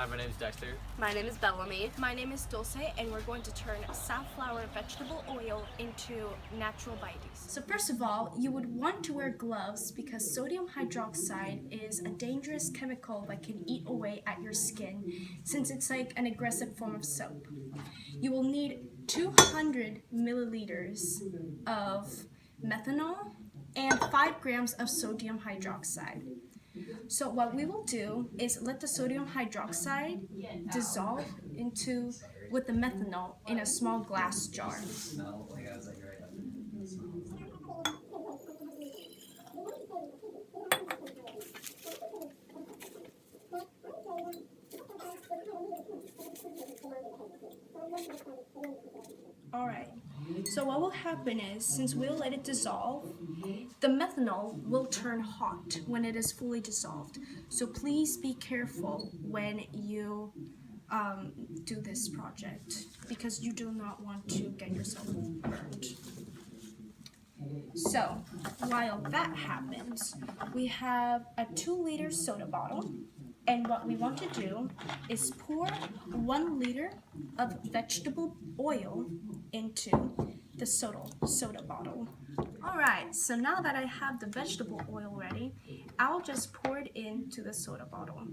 Hi, my name is Dexter. My name is Bellamy. My name is Dulce, and we're going to turn safflower vegetable oil into natural biodiesel. So first of all, you would want to wear gloves because sodium hydroxide is a dangerous chemical that can eat away at your skin since it's like an aggressive form of soap. You will need 200 milliliters of methanol and 5 grams of sodium hydroxide. So what we will do is let the sodium hydroxide dissolve with the methanol in a small glass jar. Alright, so what will happen is, since we'll let it dissolve, the methanol will turn hot when it is fully dissolved. So please be careful when you do this project because you do not want to get yourself burned. So while that happens, we have a 2-liter soda bottle. And what we want to do is pour 1 liter of vegetable oil into the soda bottle. Alright, so now that I have the vegetable oil ready, I'll just pour it into the soda bottle.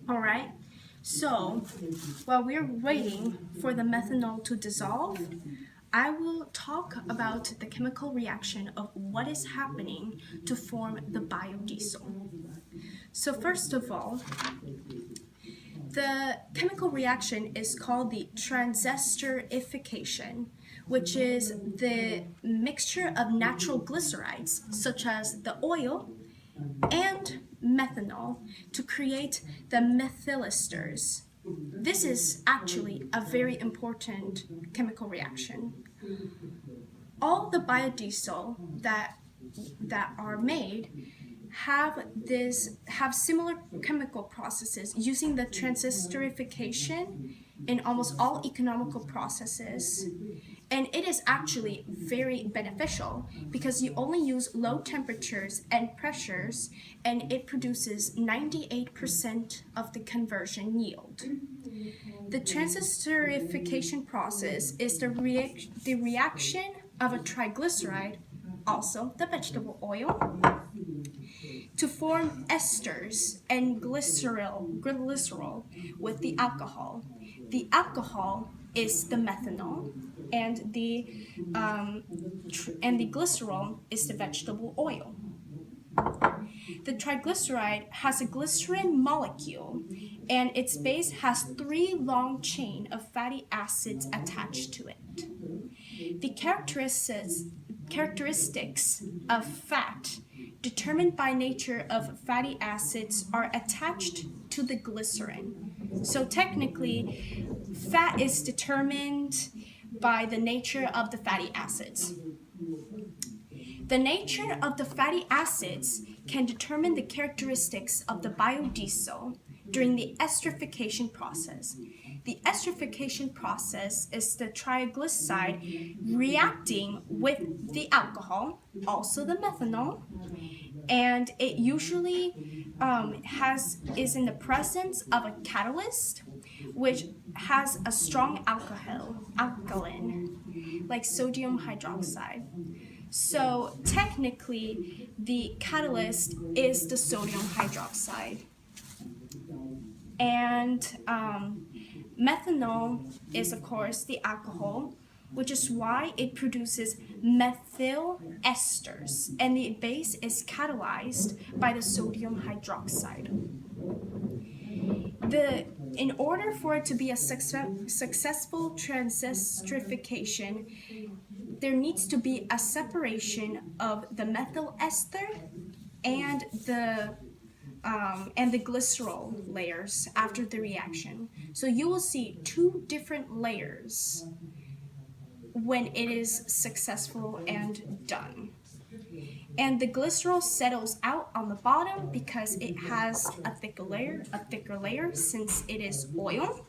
Alright, so while we're waiting for the methanol to dissolve, I will talk about the chemical reaction of what is happening to form the biodiesel. So first of all, the chemical reaction is called the transesterification, which is the mixture of natural glycerides, such as the oil and methanol, to create the methyl esters. This is actually a very important chemical reaction. All the biodiesel that are made have similar chemical processes using the transesterification in almost all economical processes. And it is actually very beneficial because you only use low temperatures and pressures, and it produces 98% of the conversion yield. The transesterification process is the reaction of a triglyceride, also the vegetable oil, to form esters and glycerol with the alcohol. The alcohol is the methanol, and the glycerol is the vegetable oil. The triglyceride has a glycerin molecule, and its base has 3 long chains of fatty acids attached to it. The characteristics of fat determined by nature of fatty acids are attached to the glycerin. So technically, fat is determined by the nature of the fatty acids. The nature of the fatty acids can determine the characteristics of the biodiesel during the esterification process. The esterification process is the triglyceride reacting with the alcohol, also the methanol, and it usually is in the presence of a catalyst which has a strong alkaline, like sodium hydroxide. So technically, the catalyst is the sodium hydroxide. And methanol is, of course, the alcohol, which is why it produces methyl esters, and the base is catalyzed by the sodium hydroxide. In order for it to be a successful transesterification, there needs to be a separation of the methyl ester and the and the glycerol layers after the reaction. So you will see two different layers when it is successful and done. And the glycerol settles out on the bottom because it has a thicker layer since it is oil,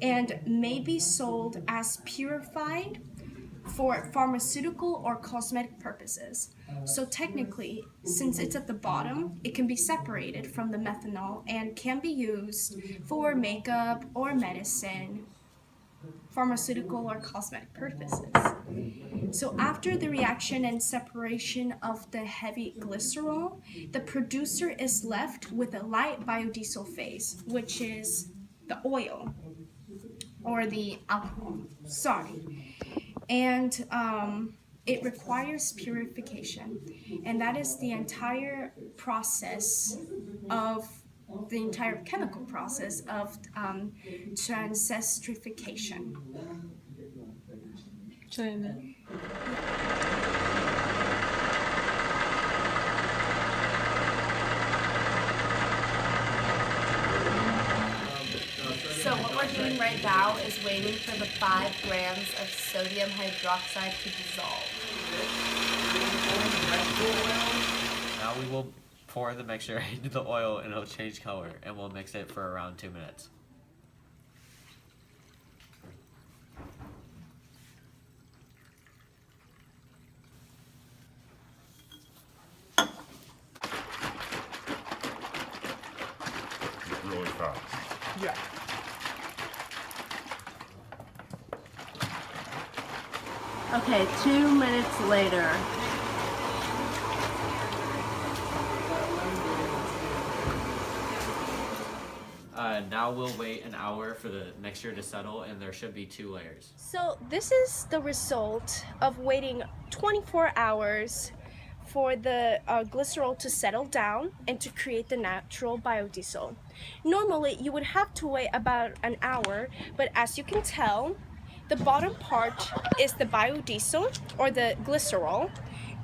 and may be sold as purified for pharmaceutical or cosmetic purposes. So technically, since it's at the bottom, it can be separated from the methanol and can be used for makeup or medicine, pharmaceutical or cosmetic purposes. So after the reaction and separation of the heavy glycerol, the producer is left with a light biodiesel phase, which is the oil or the alcohol. Sorry. And it requires purification, and that is the entire process of the entire chemical process of transesterification. So what we're doing right now is waiting for the 5 grams of sodium hydroxide to dissolve. Now we will pour the mixture into the oil and it'll change color, and we'll mix it for around 2 minutes. Really fast. Yeah. Okay, 2 minutes later. Now we'll wait an hour for the mixture to settle, and there should be 2 layers. So this is the result of waiting 24 hours for the glycerol to settle down and to create the natural biodiesel. Normally you would have to wait about an hour, but as you can tell, the bottom part is the biodiesel or the glycerol,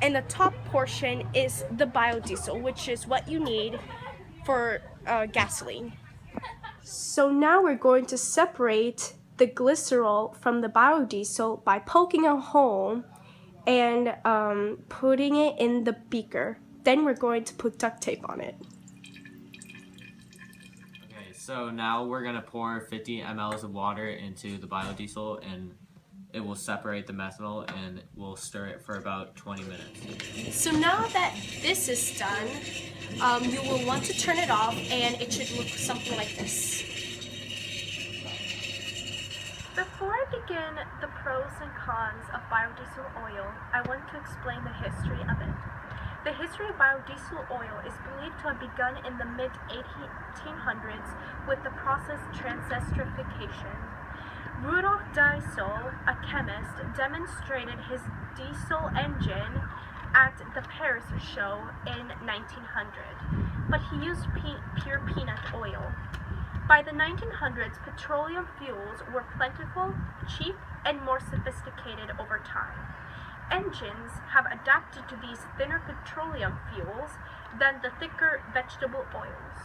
and the top portion is the biodiesel, which is what you need for gasoline. So now we're going to separate the glycerol from the biodiesel by poking a hole and putting it in the beaker. Then we're going to put duct tape on it. Okay, so now we're gonna pour 50 mLs of water into the biodiesel, and it will separate the methanol, and we'll stir it for about 20 minutes. So now that this is done, you will want to turn it off, and it should look something like this. Before I begin the pros and cons of biodiesel oil, I want to explain the history of it. The history of biodiesel oil is believed to have begun in the mid-1800s with the process transesterification. Rudolf Diesel, a chemist, demonstrated his diesel engine at the Paris show in 1900, but he used pure peanut oil. By the 1900s, petroleum fuels were plentiful, cheap, and more sophisticated over time. Engines have adapted to these thinner petroleum fuels than the thicker vegetable oils.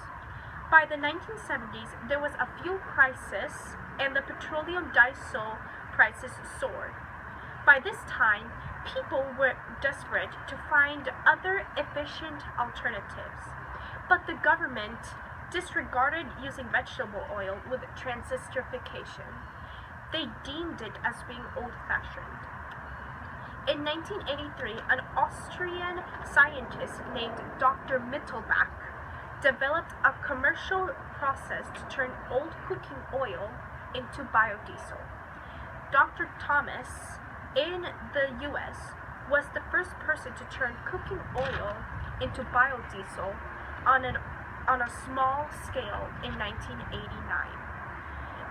By the 1970s, there was a fuel crisis, and the petroleum diesel prices soared. By this time, people were desperate to find other efficient alternatives, but the government disregarded using vegetable oil with transesterification. They deemed it as being old-fashioned. In 1983, an Austrian scientist named Dr. Mittelbach developed a commercial process to turn old cooking oil into biodiesel. Dr. Thomas, in the US, was the first person to turn cooking oil into biodiesel on a small scale in 1989.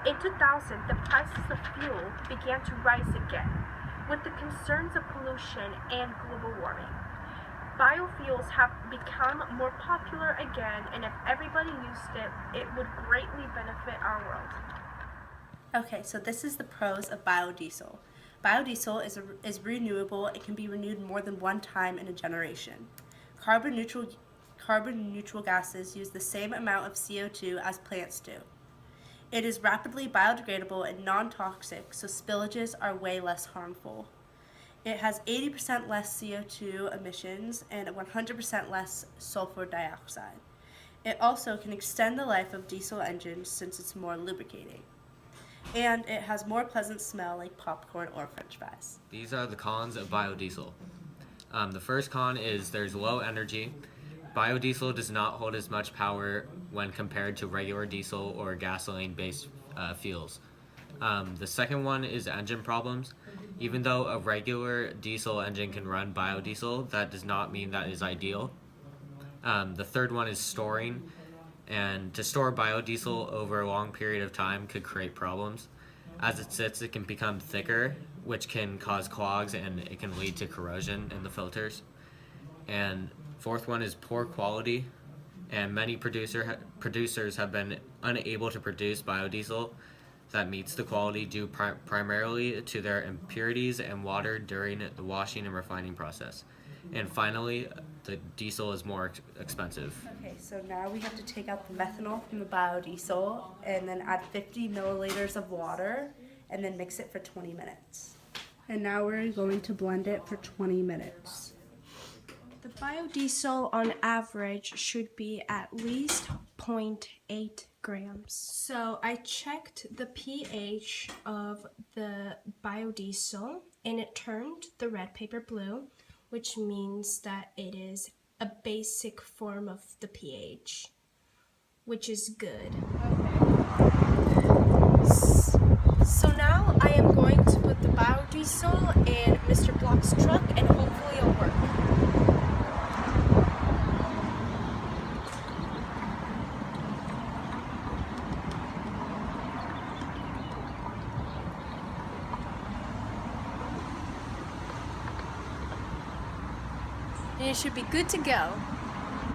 In 2000, the prices of fuel began to rise again, with the concerns of pollution and global warming. Biofuels have become more popular again, and if everybody used it, it would greatly benefit our world. Okay, so this is the pros of biodiesel. Biodiesel is renewable and can be renewed more than one time in a generation. Carbon neutral carbon neutral gases use the same amount of CO2 as plants do. It is rapidly biodegradable and non-toxic, so spillages are way less harmful. It has 80% less CO2 emissions and 100% less sulfur dioxide. It also can extend the life of diesel engines since it's more lubricating. And it has more pleasant smell like popcorn or french fries. These are the cons of biodiesel. The first con is there's low energy. Biodiesel does not hold as much power when compared to regular diesel or gasoline-based fuels. The second one is engine problems. Even though a regular diesel engine can run biodiesel, that does not mean that is ideal. The third one is storing, and to store biodiesel over a long period of time could create problems. As it sits, it can become thicker, which can cause clogs and it can lead to corrosion in the filters. And fourth one is poor quality, and many producers have been unable to produce biodiesel that meets the quality due primarily to their impurities and water during the washing and refining process. And finally, the diesel is more expensive. Okay, so now we have to take out the methanol from the biodiesel and then add 50 milliliters of water and then mix it for 20 minutes. And now we're going to blend it for 20 minutes. The biodiesel on average should be at least 0.8 grams. So I checked the pH of the biodiesel and it turned the red paper blue, which means that it is a basic form of the pH, which is good. So now I am going to put the biodiesel in Mr. Block's truck and hopefully it'll work. And it should be good to go.